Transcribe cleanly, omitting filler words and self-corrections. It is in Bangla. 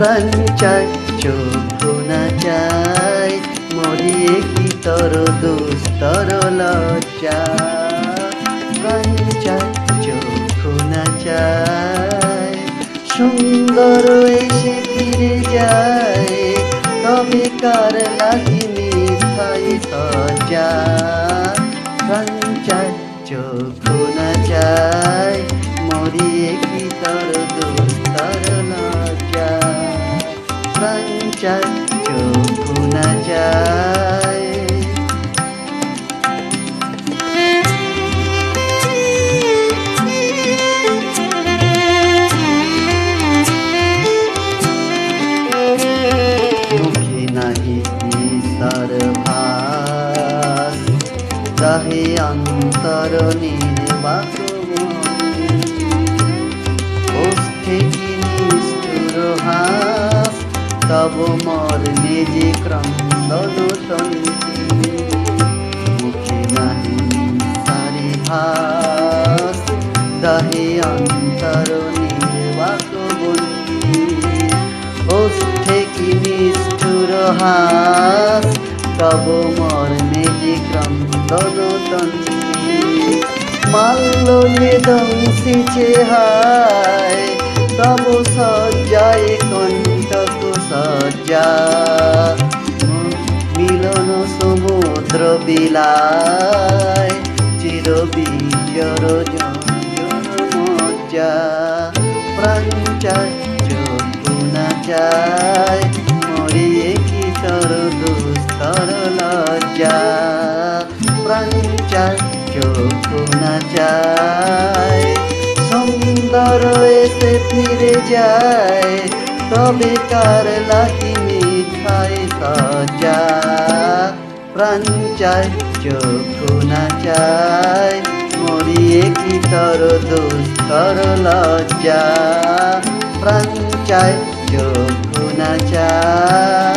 প্রাণ চায় চক্ষু না চায় মরিয়ে কি তর দুস্তর লজ্জা প্রাণ চায় চক্ষু না চায় সুন্দর এসে ফিরে যায় তবে কার লাগি মিথাই সজ্জা প্রাণ চায় চক্ষু না চায় মরিয়ে কি তর দুস্তর লজ্জা প্রাণ চায় চক্ষু না চায় মুখে নাহি ঈশার ভাস গাহে অন্তর নির্বাক ওষ্ঠে কি নিষ্ঠুর হাস তব মর্মে যে ক্রন্দন তন্তি মুখে নাহি ঈশারে ভাস গাহে অন্তর নির্বাক ওষ্ঠে কি নিষ্ঠুর হাস তব মর্মে যে ক্রন্দন তন্তি মাল্যে দংশিছে হায় তব সজ্জায় কণ্টক সজ্জা মিলন সমুদ্র বিলায় চির বিজর মজ্জা প্রাণ চায় চক্ষু না চায় মরিয়ে কি তর দুস্তর লজ্জা প্রাণ চায় চক্ষু না চায় সুন্দর এসে ফিরে যায় তবে কার লাগি মিঠাই সজ্জা প্রাণ চায় চক্ষু না চায় মরিয়ে কি তর দুস্তর লজ্জা প্রাণ চায় চক্ষু না চায়।